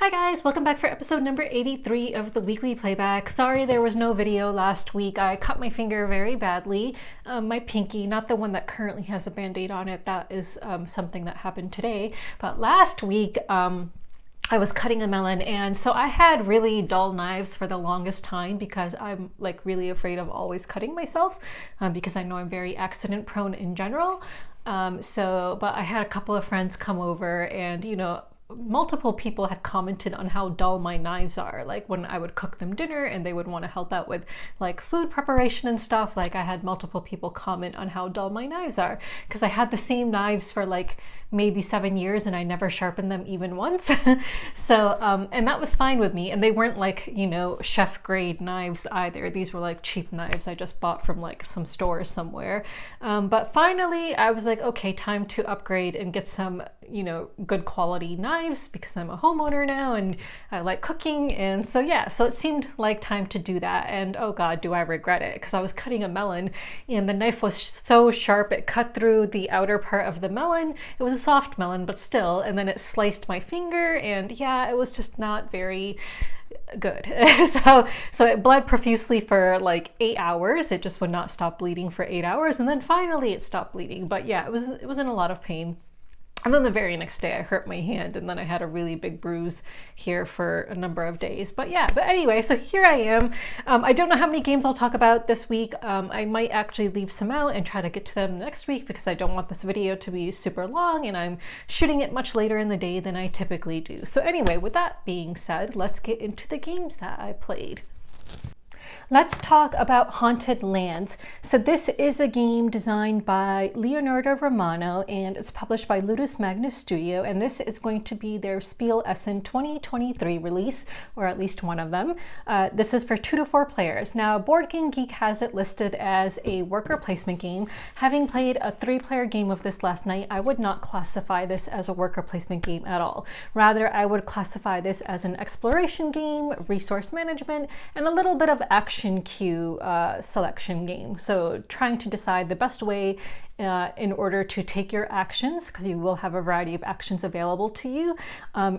Hi guys, welcome back for episode number 83 of the weekly playback. Sorry there was no video last week. I cut my finger very badly. My pinky, not the one that currently has a band-aid on it. That is something that happened today. But last week, I was cutting a melon, and so I had really dull knives for the longest time because I'm like really afraid of always cutting myself because I know I'm very accident prone in general. But I had a couple of friends come over, and multiple people had commented on how dull my knives are, like when I would cook them dinner and they would want to help out with like food preparation and stuff. Like I had multiple people comment on how dull my knives are because I had the same knives for like maybe 7 years and I never sharpened them even once. And that was fine with me, and they weren't like chef grade knives either. These were like cheap knives I just bought from like some store somewhere. But finally I was like, okay, time to upgrade and get some good quality knives because I'm a homeowner now and I like cooking. And so it seemed like time to do that. And oh god, do I regret it, because I was cutting a melon and the knife was so sharp it cut through the outer part of the melon. It was a soft melon, but still, and then it sliced my finger, and yeah, it was just not very good. so it bled profusely for like 8 hours. It just would not stop bleeding for 8 hours, and then finally it stopped bleeding. But yeah, it was in a lot of pain. And then the very next day I hurt my hand, and then I had a really big bruise here for a number of days. But anyway, so here I am. I don't know how many games I'll talk about this week. I might actually leave some out and try to get to them next week because I don't want this video to be super long, and I'm shooting it much later in the day than I typically do. So anyway, with that being said, let's get into the games that I played. Let's talk about Haunted Lands. So this is a game designed by Leonardo Romano, and it's published by Ludus Magnus Studio, and this is going to be their Spiel Essen 2023 release, or at least one of them. This is for 2 to 4 players. Now, Board Game Geek has it listed as a worker placement game. Having played a 3-player game of this last night, I would not classify this as a worker placement game at all. Rather, I would classify this as an exploration game, resource management, and a little bit of action queue selection game. So trying to decide the best way in order to take your actions, because you will have a variety of actions available to you,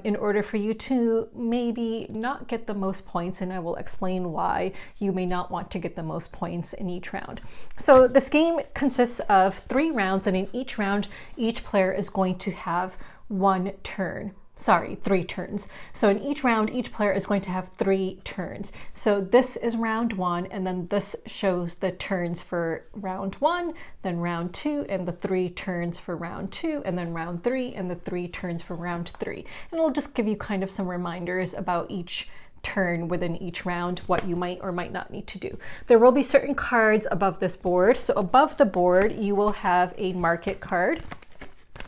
in order for you to maybe not get the most points, and I will explain why you may not want to get the most points in each round. So this game consists of 3 rounds, and in each round each player is going to have 1 turn. Sorry, 3 turns. So in each round, each player is going to have 3 turns. So this is round 1, and then this shows the turns for round 1, then round 2, and the 3 turns for round 2, and then round 3, and the 3 turns for round 3. And it'll just give you kind of some reminders about each turn within each round, what you might or might not need to do. There will be certain cards above this board. So above the board, you will have a market card,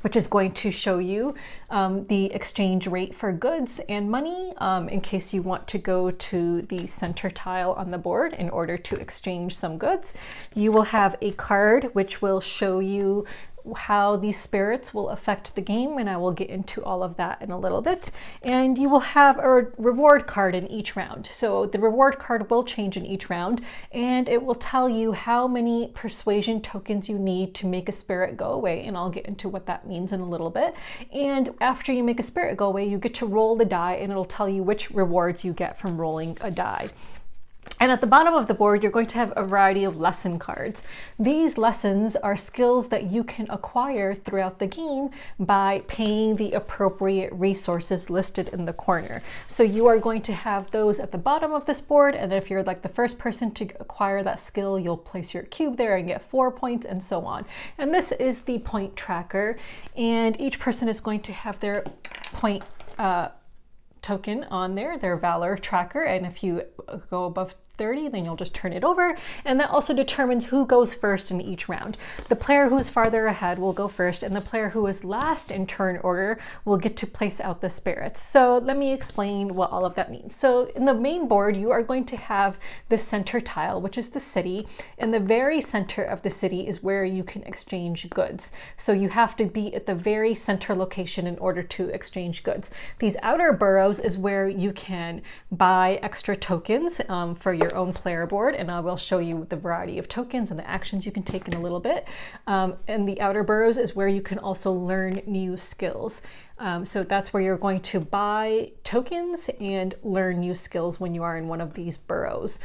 which is going to show you the exchange rate for goods and money in case you want to go to the center tile on the board in order to exchange some goods. You will have a card which will show you how these spirits will affect the game, and I will get into all of that in a little bit. And you will have a reward card in each round. So the reward card will change in each round, and it will tell you how many persuasion tokens you need to make a spirit go away, and I'll get into what that means in a little bit. And after you make a spirit go away, you get to roll the die, and it'll tell you which rewards you get from rolling a die. And at the bottom of the board, you're going to have a variety of lesson cards. These lessons are skills that you can acquire throughout the game by paying the appropriate resources listed in the corner. So you are going to have those at the bottom of this board, and if you're like the first person to acquire that skill, you'll place your cube there and get 4 points, and so on. And this is the point tracker, and each person is going to have their point token on there, their valor tracker, and if you go above 30, then you'll just turn it over, and that also determines who goes first in each round. The player who's farther ahead will go first, and the player who is last in turn order will get to place out the spirits. So let me explain what all of that means. So in the main board, you are going to have the center tile, which is the city, and the very center of the city is where you can exchange goods. So you have to be at the very center location in order to exchange goods. These outer boroughs is where you can buy extra tokens for your their own player board, and I will show you the variety of tokens and the actions you can take in a little bit. And the outer boroughs is where you can also learn new skills. So that's where you're going to buy tokens and learn new skills when you are in one of these boroughs.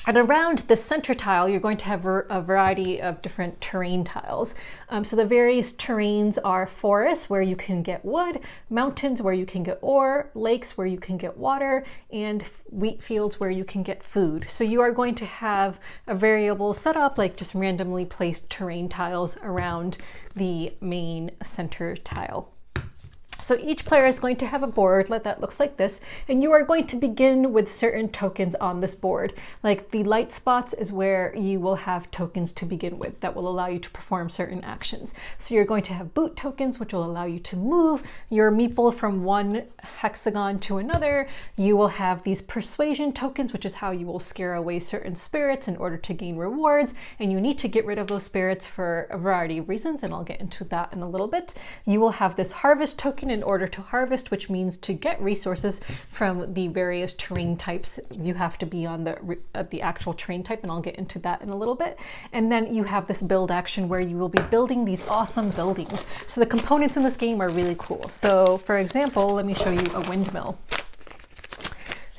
And around the center tile, you're going to have a variety of different terrain tiles. So the various terrains are forests where you can get wood, mountains where you can get ore, lakes where you can get water, and wheat fields where you can get food. So you are going to have a variable setup, like just randomly placed terrain tiles around the main center tile. So each player is going to have a board that looks like this, and you are going to begin with certain tokens on this board. Like the light spots is where you will have tokens to begin with that will allow you to perform certain actions. So you're going to have boot tokens, which will allow you to move your meeple from one hexagon to another. You will have these persuasion tokens, which is how you will scare away certain spirits in order to gain rewards, and you need to get rid of those spirits for a variety of reasons, and I'll get into that in a little bit. You will have this harvest token in order to harvest, which means to get resources from the various terrain types, you have to be on the actual terrain type, and I'll get into that in a little bit. And then you have this build action where you will be building these awesome buildings. So the components in this game are really cool. So for example, let me show you a windmill.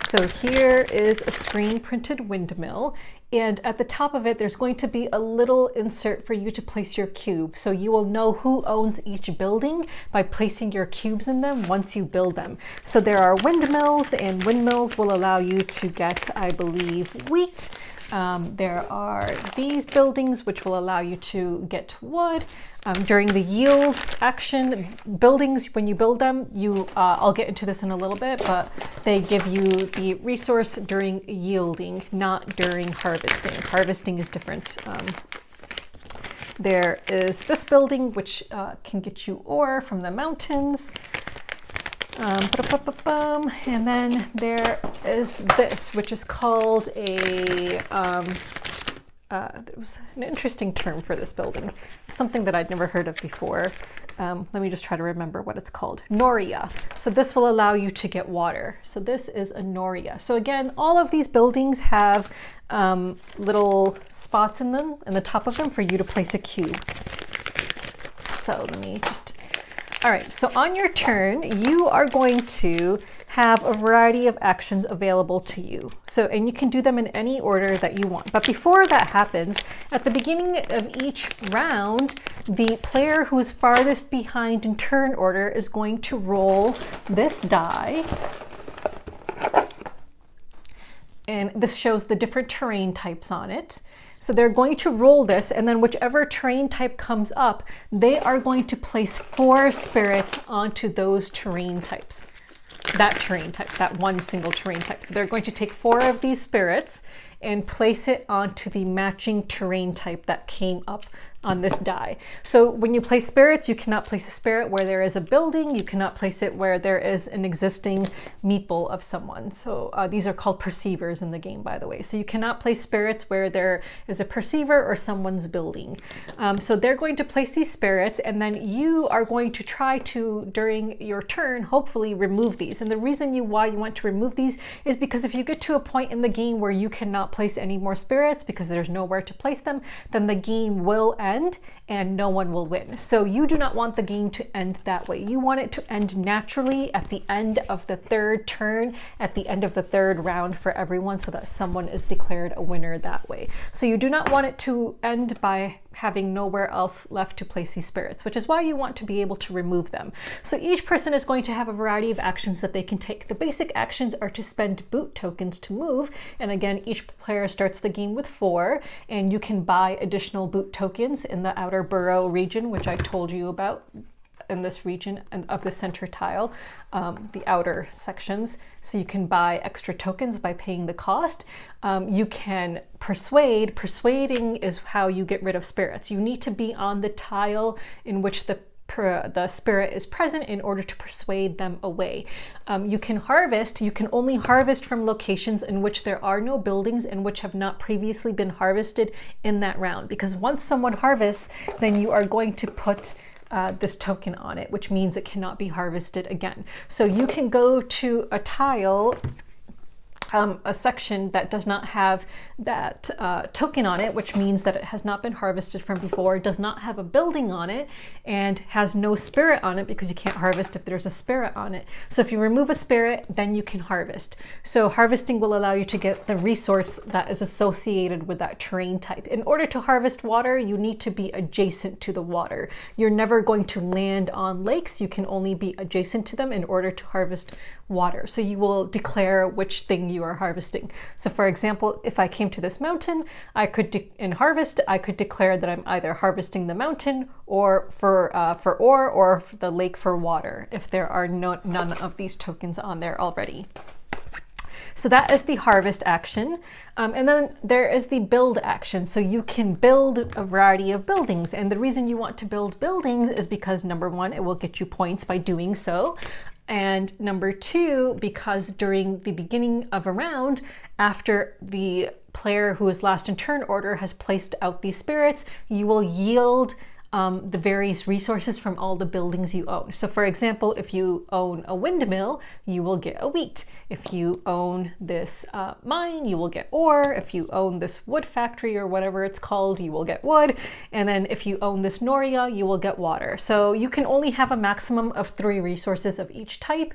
So here is a screen printed windmill, and at the top of it, there's going to be a little insert for you to place your cube. So you will know who owns each building by placing your cubes in them once you build them. So there are windmills, and windmills will allow you to get, I believe, wheat. There are these buildings which will allow you to get wood. During the yield action, buildings, when you build them, I'll get into this in a little bit, but they give you the resource during yielding, not during harvesting. Harvesting is different. There is this building which can get you ore from the mountains. And then there is this, which is called a, it was an interesting term for this building, something that I'd never heard of before. Let me just try to remember what it's called. Noria. So this will allow you to get water. So this is a Noria. So again, all of these buildings have little spots in them, in the top of them, for you to place a cube. So let me just... All right, so on your turn, you are going to have a variety of actions available to you. And you can do them in any order that you want. But before that happens, at the beginning of each round, the player who is farthest behind in turn order is going to roll this die. And this shows the different terrain types on it. So they're going to roll this, and then whichever terrain type comes up, they are going to place 4 spirits onto those terrain types. That terrain type, that one single terrain type. So they're going to take 4 of these spirits and place it onto the matching terrain type that came up on this die. So when you place spirits, you cannot place a spirit where there is a building. You cannot place it where there is an existing meeple of someone. So these are called perceivers in the game, by the way. So you cannot place spirits where there is a perceiver or someone's building. So they're going to place these spirits, and then you are going to try to, during your turn, hopefully remove these. And the reason why you want to remove these is because if you get to a point in the game where you cannot place any more spirits because there's nowhere to place them, then the game will end and no one will win. So you do not want the game to end that way. You want it to end naturally at the end of the 3rd turn, at the end of the 3rd round for everyone, so that someone is declared a winner that way. So you do not want it to end by having nowhere else left to place these spirits, which is why you want to be able to remove them. So each person is going to have a variety of actions that they can take. The basic actions are to spend boot tokens to move, and again, each player starts the game with 4, and you can buy additional boot tokens in the outer borough region, which I told you about, in this region of the center tile, the outer sections. So you can buy extra tokens by paying the cost. You can persuade. Persuading is how you get rid of spirits. You need to be on the tile in which the spirit is present in order to persuade them away. You can harvest. You can only harvest from locations in which there are no buildings and which have not previously been harvested in that round. Because once someone harvests, then you are going to put this token on it, which means it cannot be harvested again. So you can go to a tile a section that does not have that token on it, which means that it has not been harvested from before, does not have a building on it, and has no spirit on it, because you can't harvest if there's a spirit on it. So if you remove a spirit, then you can harvest. So harvesting will allow you to get the resource that is associated with that terrain type. In order to harvest water, you need to be adjacent to the water. You're never going to land on lakes. You can only be adjacent to them in order to harvest water. So you will declare which thing you are harvesting. So for example, if I came to this mountain, I could harvest, I could declare that I'm either harvesting the mountain or for ore, or for the lake for water, if there are none of these tokens on there already. So that is the harvest action. And then there is the build action. So you can build a variety of buildings. And the reason you want to build buildings is because, number one, it will get you points by doing so. And number two, because during the beginning of a round, after the player who is last in turn order has placed out these spirits, you will yield the various resources from all the buildings you own. So for example, if you own a windmill, you will get a wheat. If you own this mine, you will get ore. If you own this wood factory or whatever it's called, you will get wood. And then if you own this noria, you will get water. So you can only have a maximum of 3 resources of each type.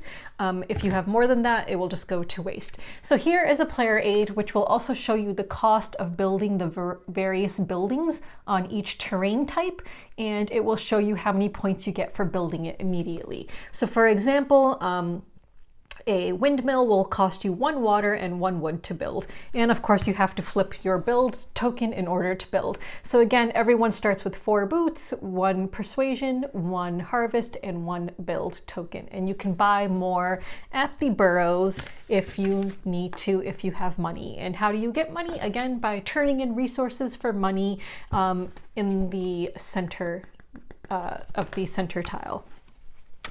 If you have more than that, it will just go to waste. So here is a player aid, which will also show you the cost of building the various buildings on each terrain type. And it will show you how many points you get for building it immediately. So for example, a windmill will cost you 1 water and 1 wood to build. And of course you have to flip your build token in order to build. So again, everyone starts with 4 boots, 1 persuasion, 1 harvest, and 1 build token. And you can buy more at the burrows if you need to, if you have money. And how do you get money? Again, by turning in resources for money in the center of the center tile.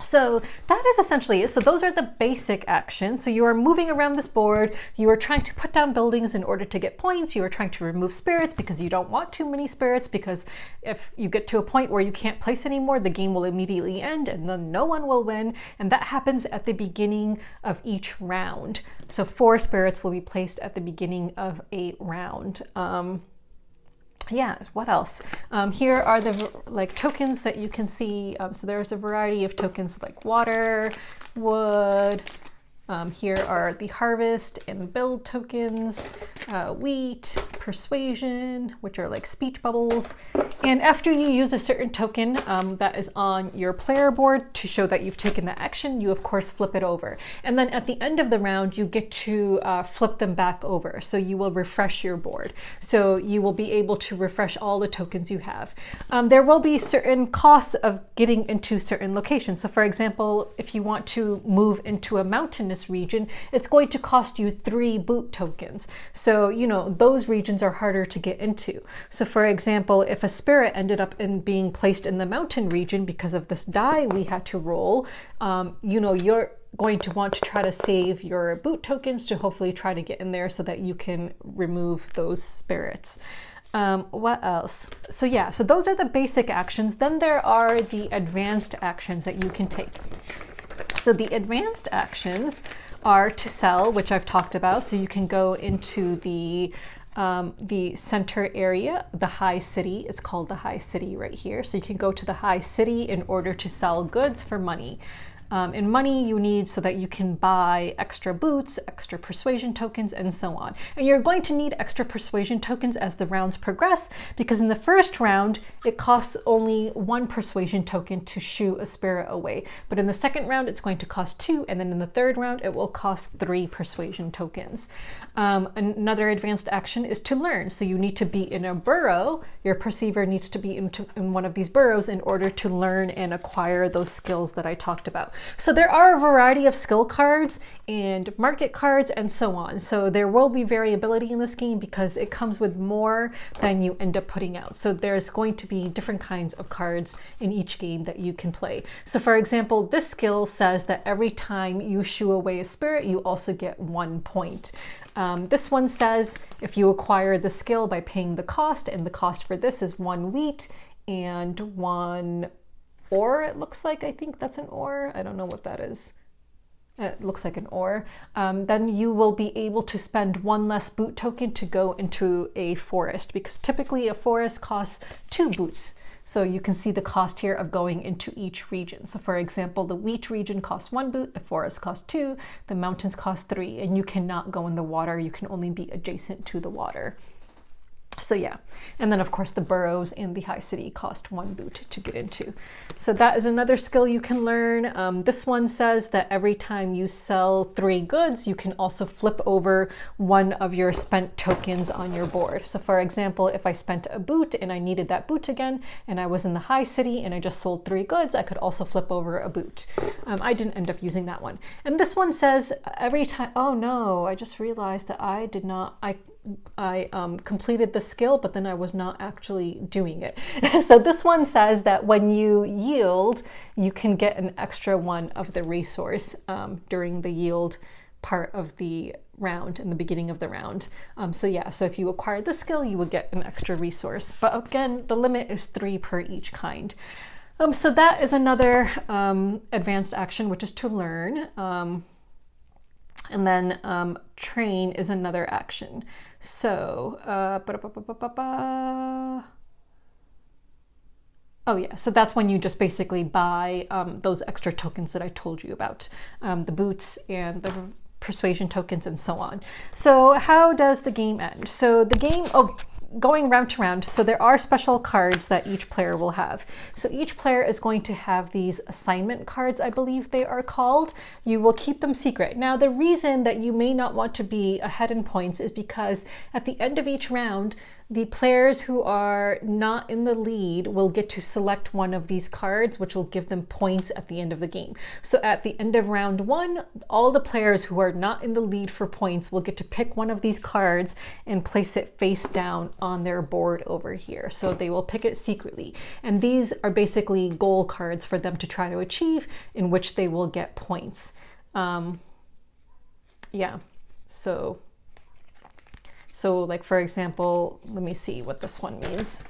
So that is essentially it. So those are the basic actions. So you are moving around this board, you are trying to put down buildings in order to get points, you are trying to remove spirits because you don't want too many spirits, because if you get to a point where you can't place anymore, the game will immediately end and then no one will win. And that happens at the beginning of each round. So 4 spirits will be placed at the beginning of a round. Yeah, what else? Here are the tokens that you can see. So there's a variety of tokens like water, wood. Here are the harvest and build tokens, wheat, persuasion, which are like speech bubbles. And after you use a certain token that is on your player board to show that you've taken the action, you of course flip it over. And then at the end of the round, you get to flip them back over. So you will refresh your board. So you will be able to refresh all the tokens you have. There will be certain costs of getting into certain locations. So for example, if you want to move into a mountainous region, it's going to cost you 3 boot tokens. So, you know, those regions are harder to get into. So for example, if a spirit ended up in being placed in the mountain region because of this die we had to roll, you know, you're going to want to try to save your boot tokens to hopefully try to get in there so that you can remove those spirits. What else? So yeah, so those are the basic actions. Then there are the advanced actions that you can take. So the advanced actions are to sell, which I've talked about. So you can go into the center area, the high city. It's called the high city right here. So you can go to the high city in order to sell goods for money. And money you need so that you can buy extra boots, extra persuasion tokens, and so on. And you're going to need extra persuasion tokens as the rounds progress, because in the first round, it costs only 1 persuasion token to shoo a spirit away. But in the second round, it's going to cost 2, and then in the third round, it will cost 3 persuasion tokens. Another advanced action is to learn. So you need to be in a burrow. Your perceiver needs to be in one of these burrows in order to learn and acquire those skills that I talked about. So there are a variety of skill cards and market cards and so on. So there will be variability in this game because it comes with more than you end up putting out. So there's going to be different kinds of cards in each game that you can play. So for example, this skill says that every time you shoo away a spirit, you also get 1 point. This one says if you acquire the skill by paying the cost, and the cost for this is 1 wheat and 1 ore, it looks like. I think that's an ore. I don't know what that is. it looks like an ore, then you will be able to spend one less boot token to go into a forest, because typically a forest costs 2 boots. So you can see the cost here of going into each region. So for example, the wheat region costs 1 boot, the forest costs 2, the mountains cost 3, and you cannot go in the water. You can only be adjacent to the water. So yeah, and then of course the burrows in the high city cost 1 boot to get into. So that is another skill you can learn. This one says that every time you sell 3 goods, you can also flip over one of your spent tokens on your board. So for example, if I spent a boot and I needed that boot again, and I was in the high city and I just sold 3 goods, I could also flip over a boot. I didn't end up using that one. And this one says every time, oh no, I just realized that I did not, I completed the skill, but then I was not actually doing it. So this one says that when you yield, you can get an extra 1 of the resource during the yield part of the round, in the beginning of the round. So yeah, so if you acquire the skill, you would get an extra resource. But again, the limit is 3 per each kind. So that is another advanced action, which is to learn. And then train is another action. So, oh yeah, so that's when you just basically buy those extra tokens that I told you about, the boots and the persuasion tokens and so on. So how does the game end? So the game, going round to round, so there are special cards that each player will have. So each player is going to have these assignment cards, I believe they are called. You will keep them secret. Now the reason that you may not want to be ahead in points is because at the end of each round, the players who are not in the lead will get to select one of these cards, which will give them points at the end of the game. So at the end of round 1, all the players who are not in the lead for points will get to pick one of these cards and place it face down on their board over here. So they will pick it secretly. And these are basically goal cards for them to try to achieve, in which they will get points. Yeah, so like, for example, let me see what this one means.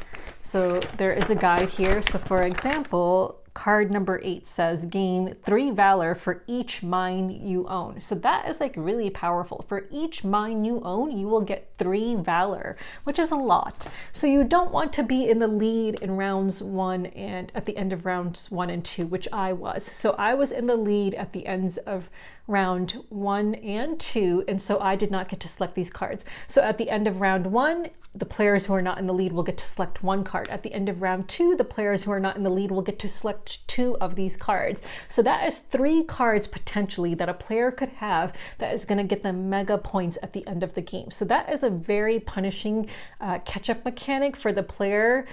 So there is a guide here. So for example, card number 8 says gain 3 valor for each mine you own. So that is like really powerful. For each mine you own, you will get 3 valor, which is a lot. So you don't want to be in the lead in rounds 1 and at the end of rounds 1 and 2, which I was. So I was in the lead at the ends of round 1 and 2, and so I did not get to select these cards. So at the end of round 1, the players who are not in the lead will get to select 1 card. At the end of round 2, the players who are not in the lead will get to select 2 of these cards. So that is 3 cards potentially that a player could have that is going to get them mega points at the end of the game. So that is a very punishing catch-up mechanic for the player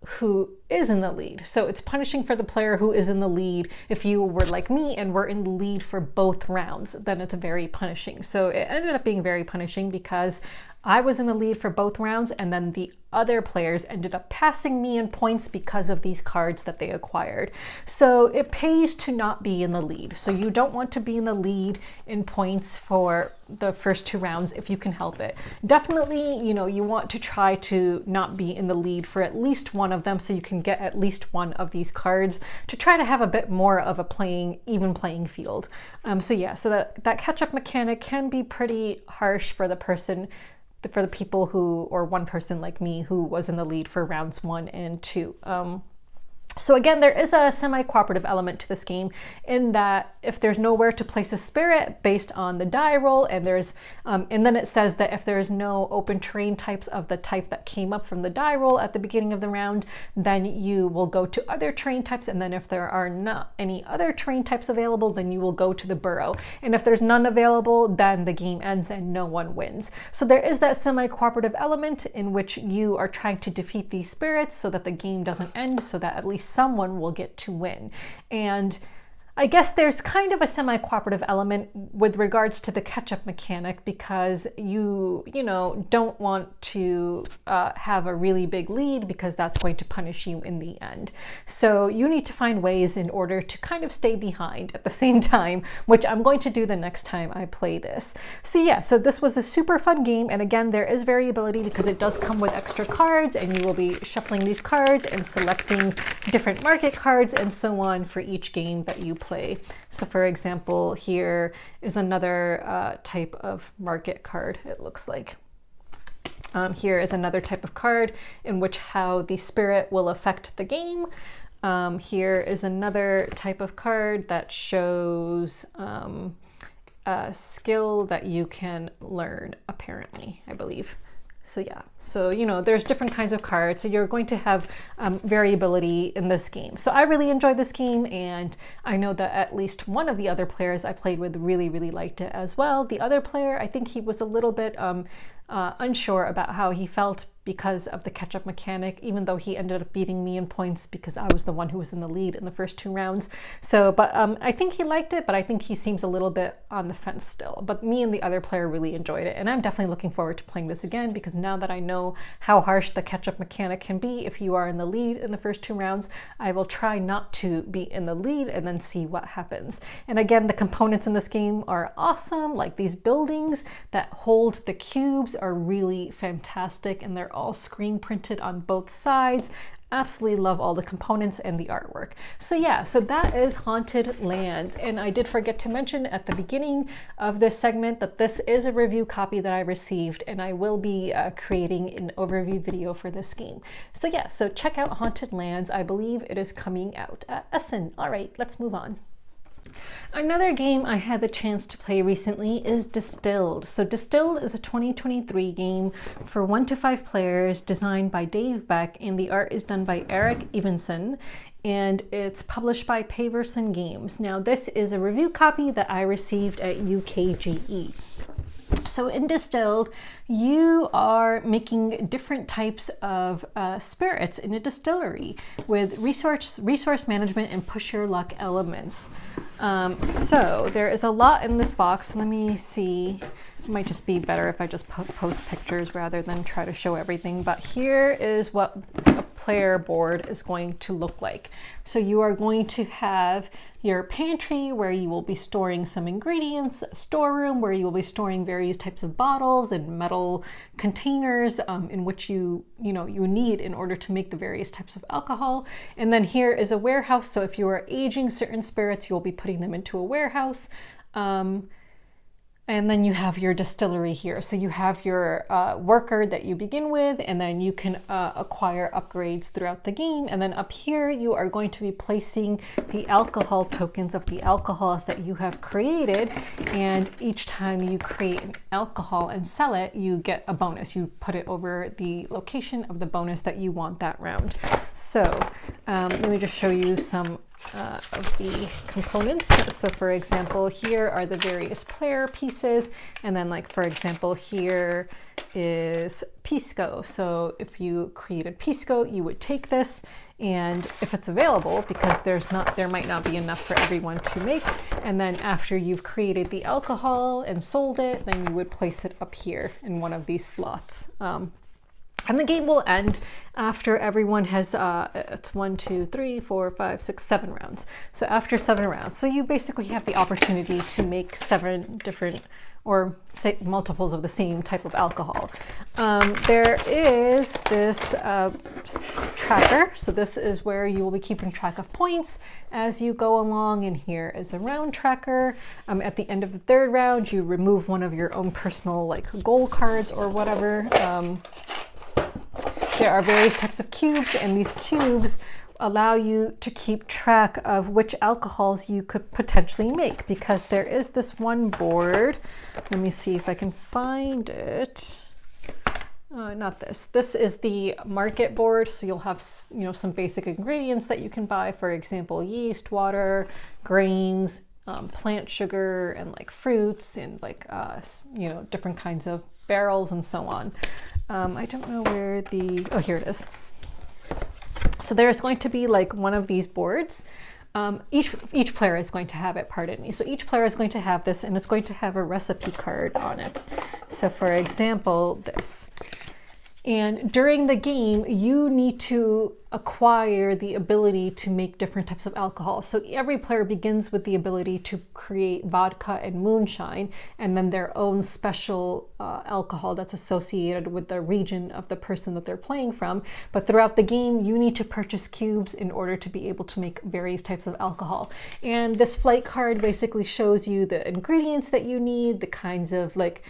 who is in the lead. So it's punishing for the player who is in the lead. If you were like me and were in the lead for both rounds, then it's very punishing. So it ended up being very punishing because I was in the lead for both rounds, and then the other players ended up passing me in points because of these cards that they acquired. So it pays to not be in the lead. So you don't want to be in the lead in points for the first 2 rounds if you can help it. Definitely, you know, you want to try to not be in the lead for at least one of them so you can get at least one of these cards to try to have a bit more of a even playing field. So yeah, so that catch-up mechanic can be pretty harsh for the people who, or one person like me who was in the lead for rounds 1 and 2. So again, there is a semi-cooperative element to this game in that if there's nowhere to place a spirit based on the die roll, and then it says that if there's no open terrain types of the type that came up from the die roll at the beginning of the round, then you will go to other terrain types, and then if there are not any other terrain types available, then you will go to the burrow. And if there's none available, then the game ends and no one wins. So there is that semi-cooperative element in which you are trying to defeat these spirits so that the game doesn't end, so that at least someone will get to win. And I guess there's kind of a semi-cooperative element with regards to the catch-up mechanic because you don't want to have a really big lead because that's going to punish you in the end. So you need to find ways in order to kind of stay behind at the same time, which I'm going to do the next time I play this. So yeah, so this was a super fun game, and again, there is variability because it does come with extra cards, and you will be shuffling these cards and selecting different market cards and so on for each game that you play. play. So for example, here is another type of market card, it looks like. Here is another type of card in which how the spirit will affect the game. Here is another type of card that shows a skill that you can learn, apparently, I believe. So yeah, so you know, there's different kinds of cards, so you're going to have variability in this game. So I really enjoyed this game, and I know that at least one of the other players I played with really liked it as well. The other player, I think he was a little bit unsure about how he felt because of the catch-up mechanic, even though he ended up beating me in points because I was the one who was in the lead in the first 2 rounds. So, but I think he liked it, but I think he seems a little bit on the fence still. But me and the other player really enjoyed it, and I'm definitely looking forward to playing this again, because now that I know how harsh the catch-up mechanic can be if you are in the lead in the first 2 rounds, I will try not to be in the lead and then see what happens. And again, the components in this game are awesome. Like, these buildings that hold the cubes are really fantastic, and they're all screen printed on both sides. Absolutely love all the components and the artwork. So yeah, so that is Haunted Lands. And I did forget to mention at the beginning of this segment that this is a review copy that I received, and I will be creating an overview video for this game. So yeah, so check out Haunted Lands. I believe it is coming out at Essen. All right, let's move on. Another game I had the chance to play recently is Distilled. So Distilled is a 2023 game for 1 to 5 players, designed by Dave Beck, and the art is done by Eric Evenson, and it's published by Paverson Games. Now, this is a review copy that I received at UKGE. So in Distilled, you are making different types of spirits in a distillery with resource management and push your luck elements. So there is a lot in this box. Let me see. It might just be better if I just post pictures rather than try to show everything. But here is what a player board is going to look like. So you are going to have your pantry, where you will be storing some ingredients, a storeroom where you will be storing various types of bottles and metal containers in which you need in order to make the various types of alcohol. And then here is a warehouse. So if you are aging certain spirits, you'll be putting them into a warehouse. And then you have your distillery here. So you have your worker that you begin with, and then you can acquire upgrades throughout the game. And then up here, you are going to be placing the alcohol tokens of the alcohols that you have created. And each time you create an alcohol and sell it, you get a bonus. You put it over the location of the bonus that you want that round. So let me just show you some of the components. So for example, here are the various player pieces, and then like for example, here is Pisco. So if you created Pisco, you would take this, and if it's available, because there might not be enough for everyone to make, and then after you've created the alcohol and sold it, then you would place it up here in one of these slots. And the game will end after everyone has, it's 1, 2, 3, 4, 5, 6, 7 rounds. So after 7 rounds. So you basically have the opportunity to make 7 different, or say multiples of the same type of alcohol. There is this tracker. So this is where you will be keeping track of points as you go along. And here is a round tracker. At the end of the 3rd round, you remove one of your own personal like goal cards or whatever. There are various types of cubes, and these cubes allow you to keep track of which alcohols you could potentially make, because there is this one board. Let me see if I can find it. Not this. This is the market board. So you'll have, some basic ingredients that you can buy. For example, yeast, water, grains, plant sugar, and like fruits, and like, different kinds of barrels and so on. I don't know where oh, here it is. So there's going to be like one of these boards. Each player is going to have it, pardon me. So each player is going to have this, and it's going to have a recipe card on it. So for example, this. And during the game, you need to acquire the ability to make different types of alcohol. So every player begins with the ability to create vodka and moonshine, and then their own special alcohol that's associated with the region of the person that they're playing from. But throughout the game, you need to purchase cubes in order to be able to make various types of alcohol. And this flight card basically shows you the ingredients that you need, the kinds of like,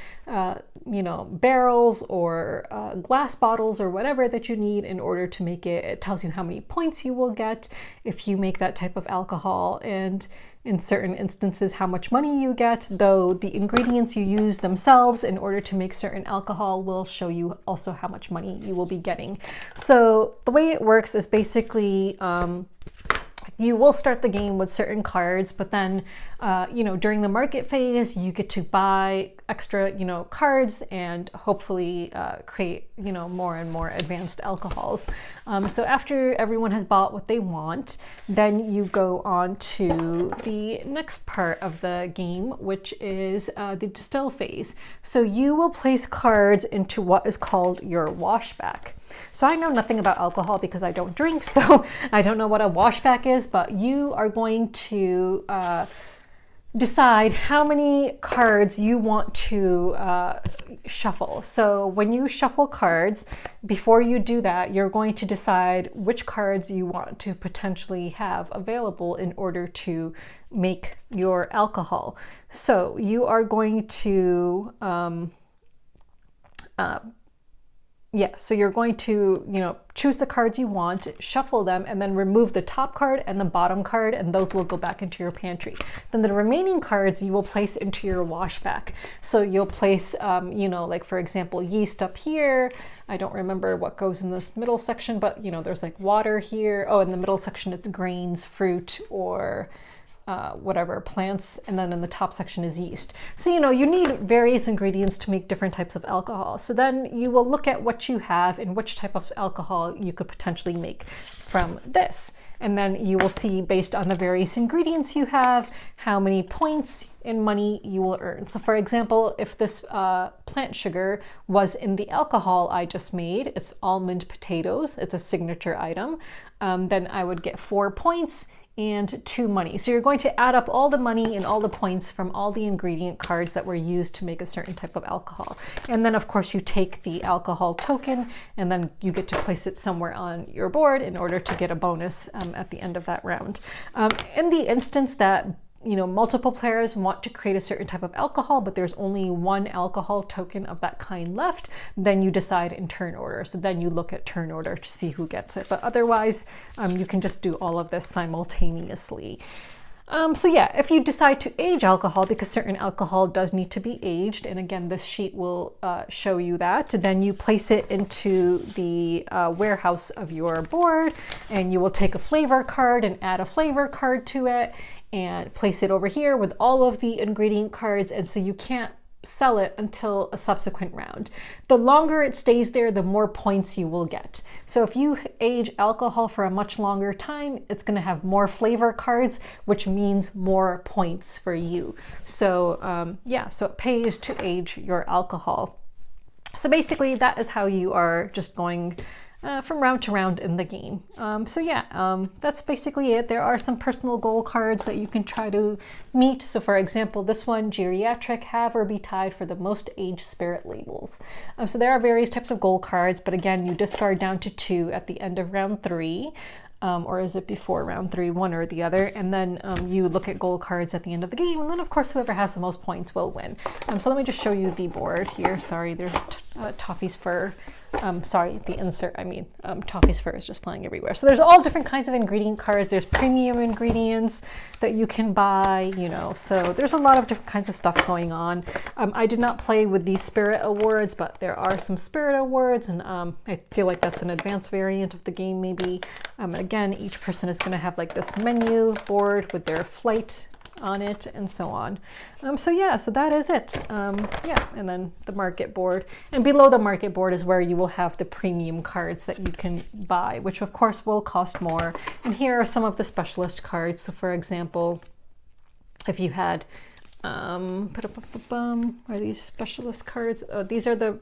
barrels or glass bottles or whatever that you need in order to make it. It tells you how many points you will get if you make that type of alcohol, and in certain instances how much money you get, though the ingredients you use themselves in order to make certain alcohol will show you also how much money you will be getting. So the way it works is basically you will start the game with certain cards, but then, during the market phase, you get to buy extra, cards and hopefully create, more and more advanced alcohols. So after everyone has bought what they want, then you go on to the next part of the game, which is the distill phase. So you will place cards into what is called your washback. So I know nothing about alcohol because I don't drink, so I don't know what a washback is, but you are going to decide how many cards you want to shuffle. So when you shuffle cards, before you do that, you're going to decide which cards you want to potentially have available in order to make your alcohol. So you are going to so you're going to, choose the cards you want, shuffle them, and then remove the top card and the bottom card, and those will go back into your pantry. Then the remaining cards you will place into your washback. So you'll place, like for example, yeast up here. I don't remember what goes in this middle section, but there's like water here. Oh, in the middle section it's grains, fruit, or whatever, plants, and then in the top section is yeast. So, you need various ingredients to make different types of alcohol. So then you will look at what you have and which type of alcohol you could potentially make from this. And then you will see, based on the various ingredients you have, how many points in money you will earn. So for example, if this plant sugar was in the alcohol I just made, it's almond potatoes, it's a signature item, then I would get 4 points and 2 money. So you're going to add up all the money and all the points from all the ingredient cards that were used to make a certain type of alcohol. And then of course you take the alcohol token and then you get to place it somewhere on your board in order to get a bonus at the end of that round. In the instance that multiple players want to create a certain type of alcohol, but there's only one alcohol token of that kind left, then you decide in turn order. So then you look at turn order to see who gets it. But otherwise, you can just do all of this simultaneously. If you decide to age alcohol, because certain alcohol does need to be aged, and again, this sheet will show you that, then you place it into the warehouse of your board, and you will take a flavor card and add a flavor card to it, and place it over here with all of the ingredient cards, and so you can't sell it until a subsequent round. The longer it stays there, the more points you will get. So if you age alcohol for a much longer time, it's going to have more flavor cards, which means more points for you. So so it pays to age your alcohol. So basically that is how you are just going from round to round in the game. That's basically it. There are some personal goal cards that you can try to meet. So for example, this one, geriatric, have or be tied for the most aged spirit labels. So there are various types of goal cards, but again, you discard down to 2 at the end of round 3. Or is it before round 3, one or the other, and then you look at goal cards at the end of the game, and then of course whoever has the most points will win. So let me just show you the board here. Sorry, there's Toffee's fur. The insert, Toffee's fur is just flying everywhere. So there's all different kinds of ingredient cards. There's premium ingredients that you can buy, so there's a lot of different kinds of stuff going on. I did not play with these spirit awards, but there are some spirit awards, and I feel like that's an advanced variant of the game maybe. Again, each person is going to have like this menu board with their flight on it and so on. So that is it. And then the market board, and below the market board is where you will have the premium cards that you can buy, which of course will cost more. And here are some of the specialist cards. So for example, if you had are these specialist cards? These are the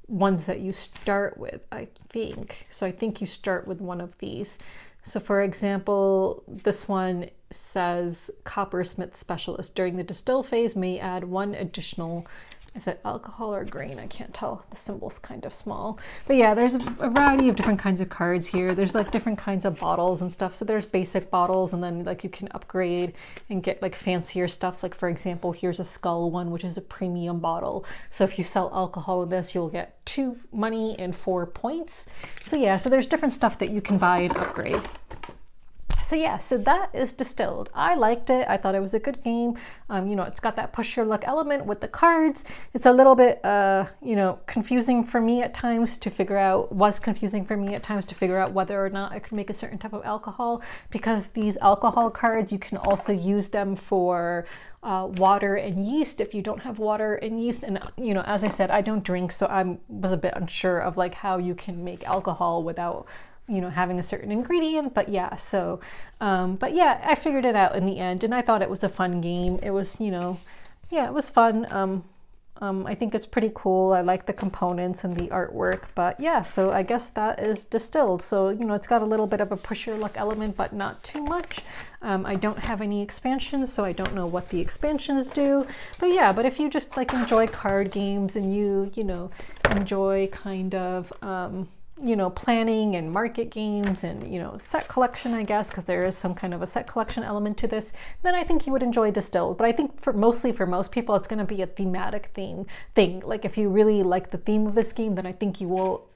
ones that you start with, I think. So I think you start with one of these. So for example, this one says Coppersmith Specialist during the distill phase may add one additional, is it alcohol or grain? I can't tell. The symbol's kind of small. But yeah, there's a variety of different kinds of cards here. There's like different kinds of bottles and stuff. So there's basic bottles, and then like you can upgrade and get like fancier stuff. Like for example, here's a skull one, which is a premium bottle. So if you sell alcohol in this, you'll get 2 money and 4 points. So yeah, so there's different stuff that you can buy and upgrade. So yeah, so that is Distilled. I liked it. I thought it was a good game. You know, it's got that push your luck element with the cards. It's a little bit, you know, confusing for me at times to figure out, whether or not I could make a certain type of alcohol, because these alcohol cards, you can also use them for water and yeast if you don't have water and yeast. And you know, as I said, I don't drink, so I was a bit unsure of like how you can make alcohol without, you know, having a certain ingredient. But yeah, so but yeah, I figured it out in the end, and I thought it was a fun game. It was, you know, yeah, it was fun. I think it's pretty cool. I like the components and the artwork. But yeah, so I guess that is Distilled. So, you know, it's got a little bit of a push your luck element, but not too much. I don't have any expansions, so I don't know what the expansions do. But yeah, but if you just like enjoy card games and you know, enjoy kind of you know, planning and market games and, you know, set collection, I guess, because there is some kind of a set collection element to this, then I think you would enjoy Distilled. But I think for most people, it's going to be a thematic thing. Like if you really like the theme of this game, then I think you will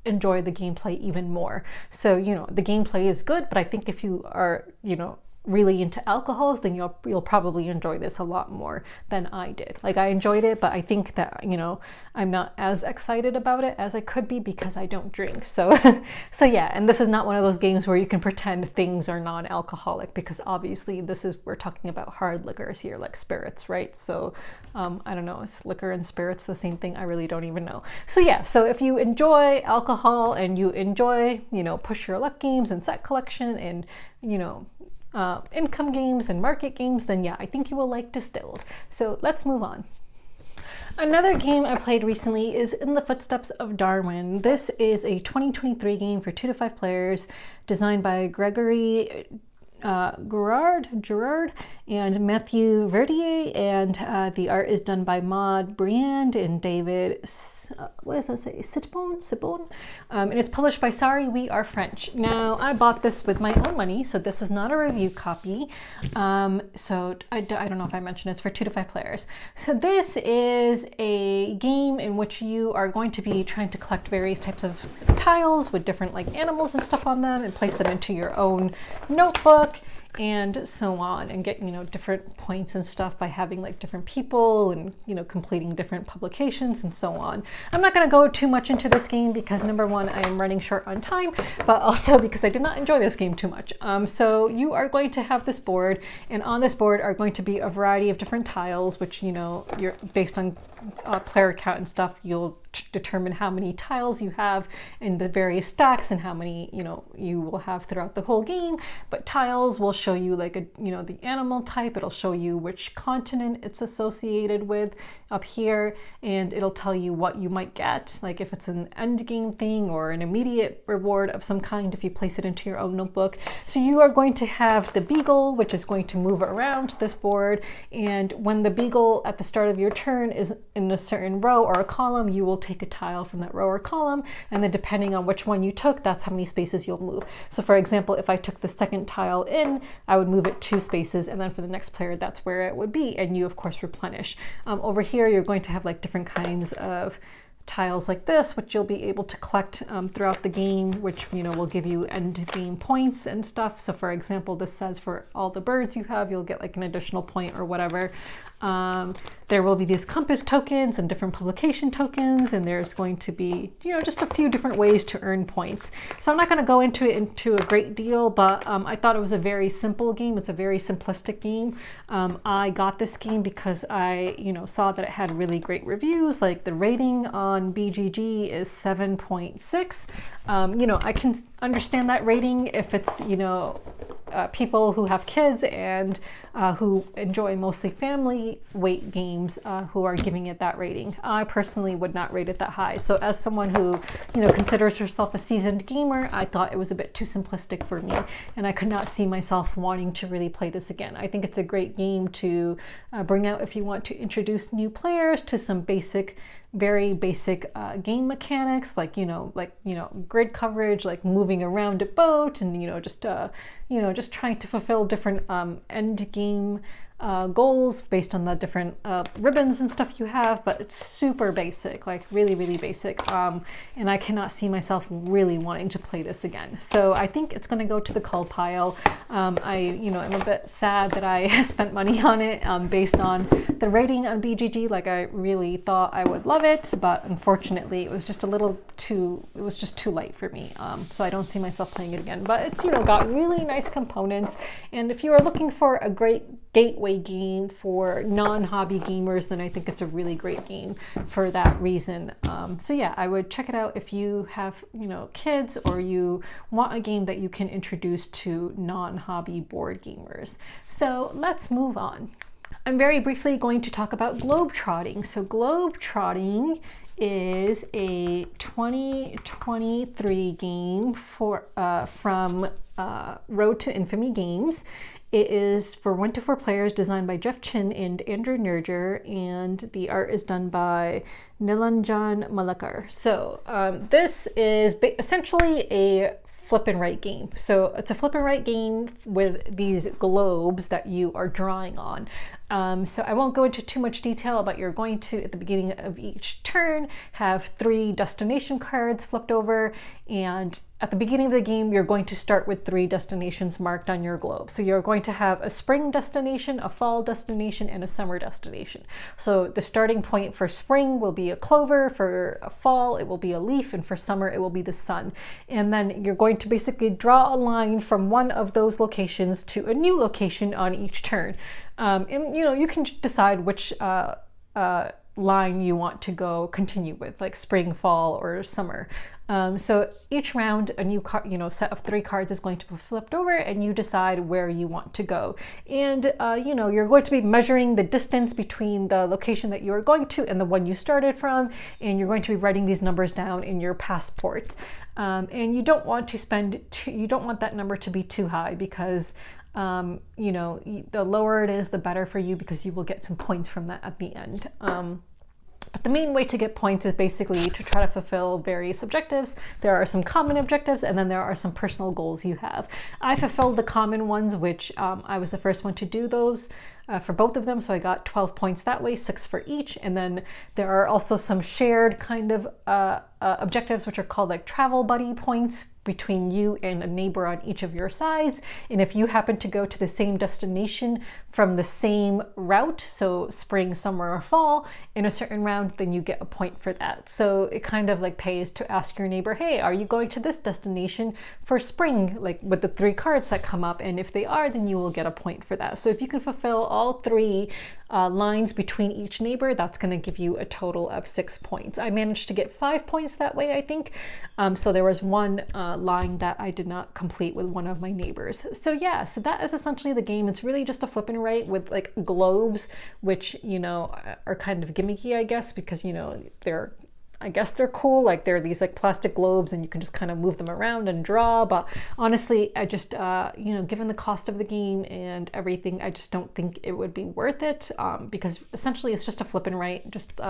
enjoy the gameplay even more. So, you know, the gameplay is good, but I think if you are, you know, really into alcohols, then you'll probably enjoy this a lot more than I did. Like I enjoyed it, but I think that, you know, I'm not as excited about it as I could be because I don't drink. So so yeah, and this is not one of those games where you can pretend things are non-alcoholic, because obviously we're talking about hard liquors here, like spirits, right? So I don't know, is liquor and spirits the same thing? I really don't even know. So yeah, so if you enjoy alcohol and you enjoy, you know, push your luck games and set collection and, you know, income games and market games, then yeah, I think you will like Distilled. So let's move on. Another game I played recently is In the Footsteps of Darwin. This is a 2023 game for 2 to 5 players, designed by Gregory Gerard and Matthew Verdier, and the art is done by Maud Briand and David, what does that say, Sitbon? And it's published by Sorry We Are French. Now, I bought this with my own money, so this is not a review copy. So I don't know if I mentioned it's for 2 to 5 players. So this is a game in which you are going to be trying to collect various types of tiles with different like animals and stuff on them and place them into your own notebook and so on, and get, you know, different points and stuff by having like different people and, you know, completing different publications and so on. I'm not going to go too much into this game because number one, I am running short on time, but also because I did not enjoy this game too much. So you are going to have this board, and on this board are going to be a variety of different tiles, which, you know, you're based on player count and stuff, you'll determine how many tiles you have in the various stacks and how many, you know, you will have throughout the whole game. But tiles will show you like you know, the animal type, it'll show you which continent it's associated with up here, and it'll tell you what you might get, like if it's an end game thing or an immediate reward of some kind if you place it into your own notebook. So you are going to have the beagle, which is going to move around this board, and when the beagle at the start of your turn is in a certain row or a column, you will take a tile from that row or column, and then depending on which one you took, that's how many spaces you'll move. So for example, if I took the second tile in, I would move it 2 spaces, and then for the next player, that's where it would be, and you of course replenish. Over here, you're going to have like different kinds of tiles like this, which you'll be able to collect throughout the game, which, you know, will give you end game points and stuff. So for example, this says for all the birds you have, you'll get like an additional point or whatever. There will be these compass tokens and different publication tokens, and there's going to be, you know, just a few different ways to earn points. So I'm not going to go into a great deal, but I thought it was a very simple game. It's a very simplistic game. I got this game because I, you know, saw that it had really great reviews. Like the rating on BGG is 7.6. You know, I can understand that rating if it's, you know, people who have kids and who enjoy mostly family weight games who are giving it that rating. I personally would not rate it that high. So as someone who, you know, considers herself a seasoned gamer, I thought it was a bit too simplistic for me, and I could not see myself wanting to really play this again. I think it's a great game to bring out if you want to introduce new players to some basic, very basic game mechanics, like grid coverage, like moving around a boat, and just trying to fulfill different end game goals based on the different ribbons and stuff you have. But it's super basic, like really, really basic, and I cannot see myself really wanting to play this again. So I think it's going to go to the cull pile. I'm a bit sad that I spent money on it based on the rating on BGG. Like, I really thought I would love it, but unfortunately it was just too late for me. So I don't see myself playing it again. But it's, got really nice components, and if you are looking for a great gateway game for non-hobby gamers, then I think it's a really great game for that reason. So yeah, I would check it out if you have, kids, or you want a game that you can introduce to non-hobby board gamers. So let's move on. I'm very briefly going to talk about Globetrotting. So Globetrotting is a 2023 game from Road to Infamy Games. It is for 1 to 4 players, designed by Jeff Chin and Andrew Nerger, and the art is done by Nilanjan Malakar. So this is essentially a flip and write game. So it's a flip and write game with these globes that you are drawing on. So I won't go into too much detail, but you're going to, at the beginning of each turn, have 3 destination cards flipped over, and at the beginning of the game, you're going to start with 3 destinations marked on your globe. So you're going to have a spring destination, a fall destination, and a summer destination. So the starting point for spring will be a clover, for a fall it will be a leaf, and for summer it will be the sun. And then you're going to basically draw a line from one of those locations to a new location on each turn. And you can decide which line you want to continue with, like spring, fall, or summer. So each round, a new set of 3 cards is going to be flipped over, and you decide where you want to go. And you're going to be measuring the distance between the location that you are going to and the one you started from, and you're going to be writing these numbers down in your passport. And you don't want that number to be too high, because the lower it is, the better for you, because you will get some points from that at the end. But the main way to get points is basically to try to fulfill various objectives. There are some common objectives, and then there are some personal goals you have. I fulfilled the common ones, which I was the first one to do those for both of them. So I got 12 points that way, 6 for each. And then there are also some shared kind of objectives, which are called like travel buddy points, between you and a neighbor on each of your sides. And if you happen to go to the same destination from the same route, so spring, summer, or fall, in a certain round, then you get a point for that. So it kind of like pays to ask your neighbor, hey, are you going to this destination for spring, like with the 3 cards that come up? And if they are, then you will get a point for that. So if you can fulfill all 3 lines between each neighbor, that's going to give you a total of 6 points. I managed to get 5 points that way, I think. So there was one line that I did not complete with one of my neighbors. So yeah, so that is essentially the game. It's really just a flip and write with like globes, which, are kind of gimmicky, I guess, because, they're cool. Like, they're these like plastic globes, and you can just kind of move them around and draw. But honestly, I just, given the cost of the game and everything, I just don't think it would be worth it, because essentially it's just a flip and write, just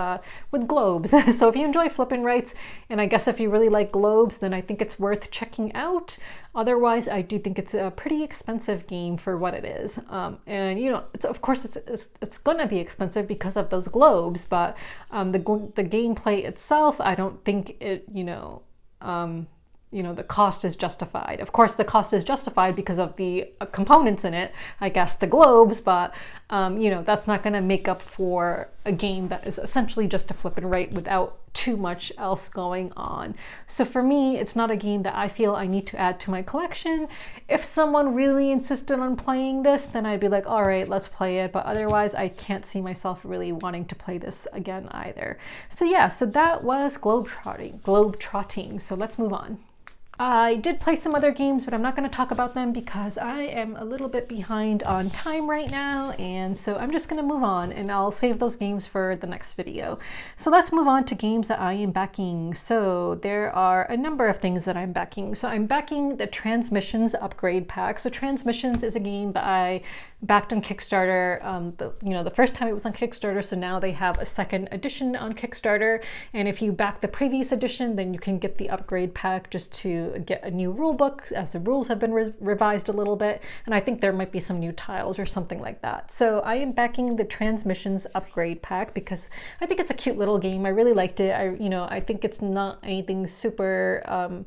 with globes. So if you enjoy flip and writes, and I guess if you really like globes, then I think it's worth checking out. Otherwise, I do think it's a pretty expensive game for what it is. And it's going to be expensive because of those globes, but the gameplay itself, I don't think it, the cost is justified. Of course, the cost is justified because of the components in it, I guess the globes, but that's not going to make up for a game that is essentially just a flip and write without too much else going on. So for me, it's not a game that I feel I need to add to my collection. If someone really insisted on playing this, then I'd be like, all right, let's play it. But otherwise, I can't see myself really wanting to play this again either. So yeah, so that was Globetrotting. So let's move on. I did play some other games, but I'm not going to talk about them because I am a little bit behind on time right now, and so I'm just going to move on, and I'll save those games for the next video. So let's move on to games that I am backing. So there are a number of things that I'm backing. So I'm backing the Transmissions upgrade pack. So Transmissions is a game that I backed on Kickstarter. The first time it was on Kickstarter, so now they have a second edition on Kickstarter, and if you back the previous edition, then you can get the upgrade pack just to get a new rule book, as the rules have been revised a little bit, and I think there might be some new tiles or something like that. So I am backing the Transmissions upgrade pack because I think it's a cute little game. I really liked it. I think it's not anything super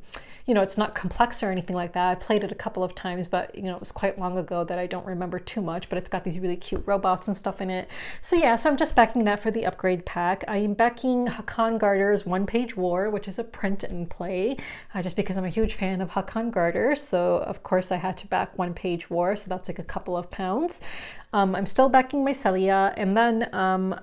it's not complex or anything like that. I played it a couple of times, but it was quite long ago that I don't remember too much, but it's got these really cute robots and stuff in it. So yeah, so I'm just backing that for the upgrade pack. I am backing Hakan Garter's One Page War, which is a print and play, just because I'm a huge fan of Hakan Garter. So of course I had to back One Page War, so that's like a couple of pounds. I'm still backing Mycelia, and then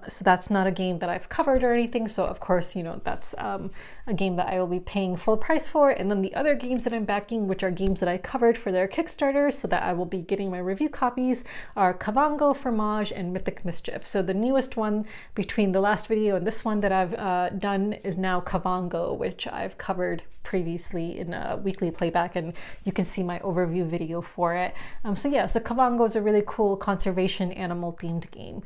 so that's not a game that I've covered or anything, so of course that's a game that I will be paying full price for. And then the other games that I'm backing, which are games that I covered for their Kickstarter, so that I will be getting my review copies, are Kavango, Fromage, and Mythic Mischief. So the newest one between the last video and this one that I've done is now Kavango, which I've covered previously in a weekly playback, and you can see my overview video for it. So Kavango is a really cool conservation animal themed game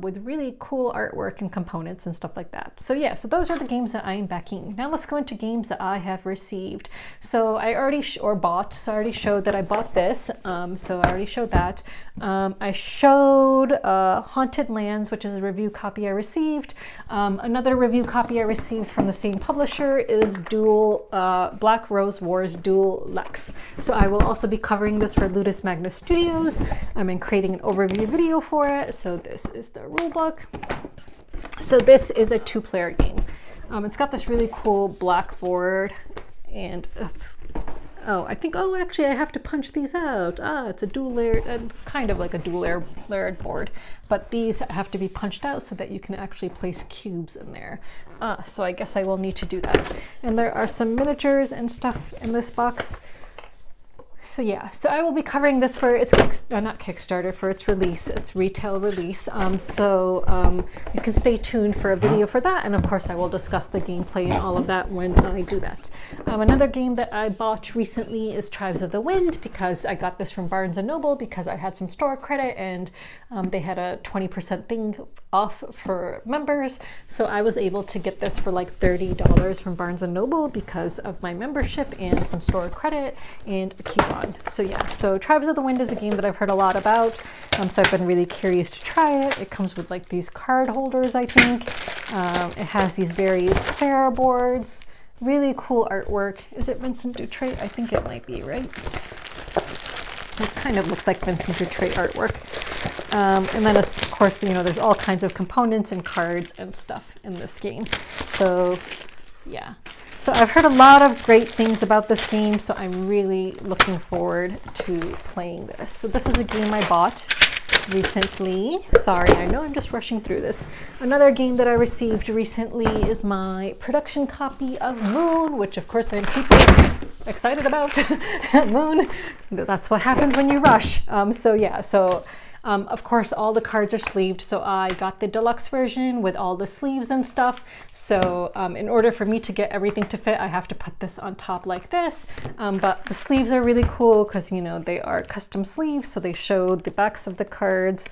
with really cool artwork and components and stuff like that. So so those are the games that I am backing. Now let's go into games that I have received. So I already bought. So I already showed that I bought this. So I already showed that. I showed Haunted Lands, which is a review copy I received. Another review copy I received from the same publisher is Duel, Black Rose Wars Duel Lex. So I will also be covering this for Ludus Magnus Studios. I'm creating an overview video for it. So this is the rulebook. So this is a 2-player game. It's got this really cool blackboard, and actually I have to punch these out. It's a dual layered, kind of like a dual layered board, but these have to be punched out so that you can actually place cubes in there. So I guess I will need to do that. And there are some miniatures and stuff in this box. So so I will be covering this for its not Kickstarter, for its release, its retail release. You can stay tuned for a video for that, and of course I will discuss the gameplay and all of that when I do that. Another game that I bought recently is Tribes of the Wind, because I got this from Barnes & Noble because I had some store credit, and they had a 20% thing off for members. So I was able to get this for like $30 from Barnes & Noble because of my membership and some store credit and a coupon. So Tribes of the Wind is a game that I've heard a lot about, so I've been really curious to try it. It comes with like these card holders, I think. It has these various player boards, really cool artwork. Is it Vincent Dutrait? I think it might be, right? It kind of looks like Vincent Dutrait artwork. And then it's, of course, there's all kinds of components and cards and stuff in this game. So So I've heard a lot of great things about this game, so I'm really looking forward to playing this. So this is a game I bought recently. Sorry, I know I'm just rushing through this. Another game that I received recently is my production copy of Moon, which of course I'm super excited about. Moon, that's what happens when you rush. Of course, all the cards are sleeved, so I got the deluxe version with all the sleeves and stuff. So in order for me to get everything to fit, I have to put this on top like this. But the sleeves are really cool because, they are custom sleeves, so they show the backs of the cards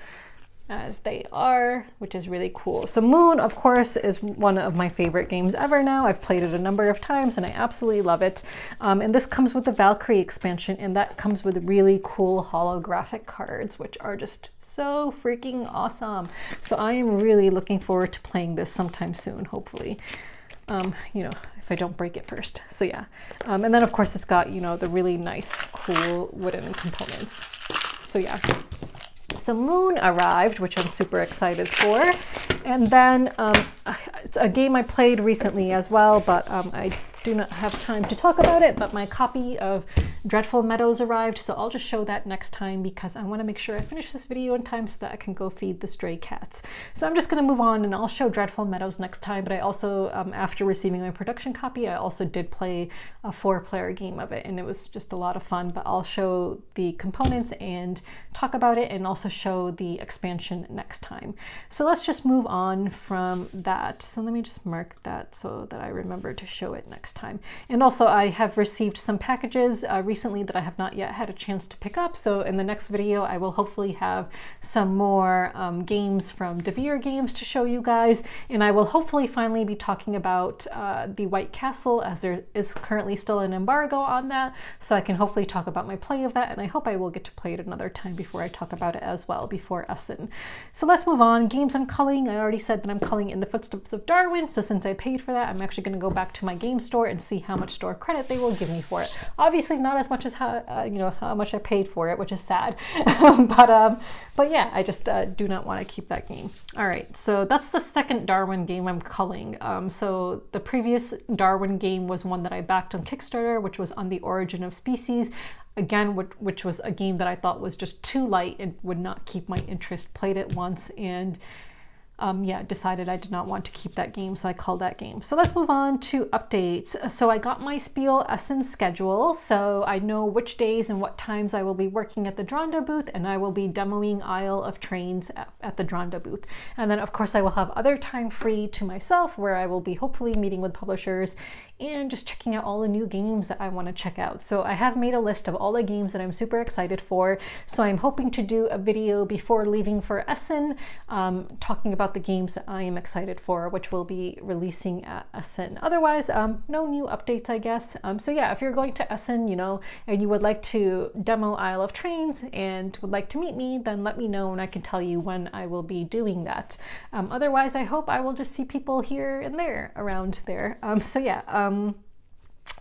as they are, which is really cool. So Moon, of course, is one of my favorite games ever now. I've played it a number of times and I absolutely love it. And this comes with the Valkyrie expansion, and that comes with really cool holographic cards, which are just so freaking awesome. So I am really looking forward to playing this sometime soon, hopefully. If I don't break it first. So and then of course it's got, the really nice, cool wooden components. So Moon arrived, which I'm super excited for. And then it's a game I played recently as well, but I do not have time to talk about it, but my copy of Dreadful Meadows arrived, so I'll just show that next time because I want to make sure I finish this video in time so that I can go feed the stray cats. So I'm just going to move on and I'll show Dreadful Meadows next time, but I also, after receiving my production copy, I also did play a 4-player game of it, and it was just a lot of fun, but I'll show the components and talk about it and also show the expansion next time. So let's just move on from that. So let me just mark that so that I remember to show it next time. And also I have received some packages recently that I have not yet had a chance to pick up. So in the next video, I will hopefully have some more games from DeVere Games to show you guys. And I will hopefully finally be talking about the White Castle, as there is currently still an embargo on that. So I can hopefully talk about my play of that. And I hope I will get to play it another time before I talk about it as well, before Essen. So let's move on. Games I'm culling. I already said that I'm culling in the Footsteps of Darwin. So since I paid for that, I'm actually going to go back to my game store and see how much store credit they will give me for it. Obviously not as much as how how much I paid for it, which is sad. But yeah, I just do not want to keep that game. All right, so that's the second Darwin game I'm culling. So the previous Darwin game was one that I backed on Kickstarter, which was On the Origin of Species. Again, which was a game that I thought was just too light and would not keep my interest. Played it once and yeah, decided I did not want to keep that game, so I called that game. So let's move on to updates. So I got my Spiel Essen schedule, so I know which days and what times I will be working at the Dronda booth, and I will be demoing Isle of Trains at the Dronda booth. And then of course I will have other time free to myself where I will be hopefully meeting with publishers and just checking out all the new games that I want to check out. So I have made a list of all the games that I'm super excited for. So I'm hoping to do a video before leaving for Essen, talking about the games that I am excited for, which will be releasing at Essen. Otherwise, no new updates, I guess. So yeah, if you're going to Essen, and you would like to demo Isle of Trains and would like to meet me, then let me know and I can tell you when I will be doing that. Otherwise, I hope I will just see people here and there around there. So yeah,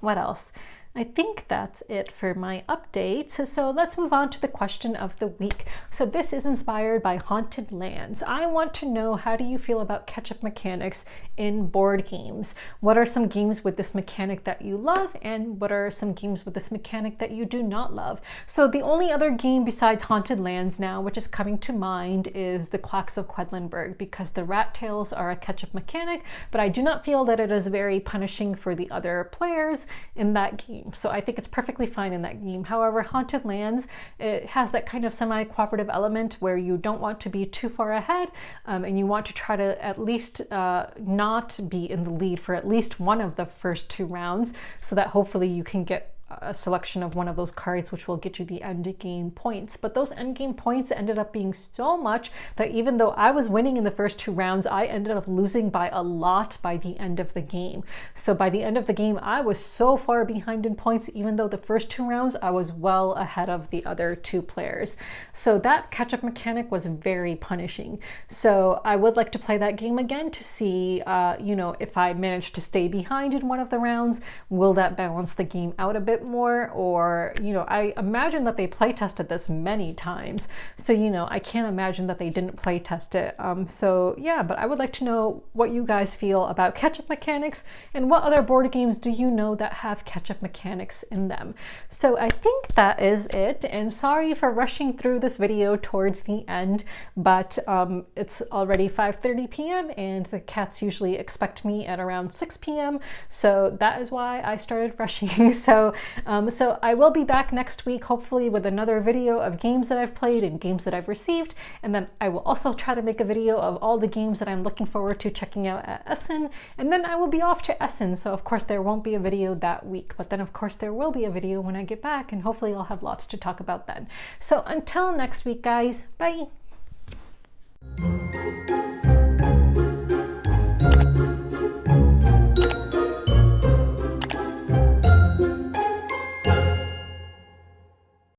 what else? I think that's it for my updates. So let's move on to the question of the week. So this is inspired by Haunted Lands. I want to know, how do you feel about catch-up mechanics in board games? What are some games with this mechanic that you love, and what are some games with this mechanic that you do not love? So the only other game besides Haunted Lands now, which is coming to mind, is the Quacks of Quedlinburg, because the rat tails are a catch-up mechanic, but I do not feel that it is very punishing for the other players in that game. So I think it's perfectly fine in that game. However, Haunted Lands, it has that kind of semi-cooperative element where you don't want to be too far ahead, and you want to try to at least not be in the lead for at least one of the first 2 rounds, so that hopefully you can get a selection of one of those cards which will get you the end game points. But those end game points ended up being so much that even though I was winning in the first 2 rounds, I ended up losing by a lot by the end of the game. So by the end of the game, I was so far behind in points, even though the first 2 rounds I was well ahead of the other 2 players. So that catch-up mechanic was very punishing. So I would like to play that game again to see if I manage to stay behind in one of the rounds, will that balance the game out a bit more? Or I imagine that they play tested this many times, so I can't imagine that they didn't play test it. So yeah, but I would like to know what you guys feel about catch-up mechanics, and what other board games do you know that have catch-up mechanics in them. So I think that is it, and sorry for rushing through this video towards the end, but it's already 5:30 p.m. and the cats usually expect me at around 6 p.m. so that is why I started rushing. So I will be back next week, hopefully with another video of games that I've played and games that I've received. And then I will also try to make a video of all the games that I'm looking forward to checking out at Essen. And then I will be off to Essen. So of course there won't be a video that week, but then of course there will be a video when I get back, and hopefully I'll have lots to talk about then. So until next week, guys, bye.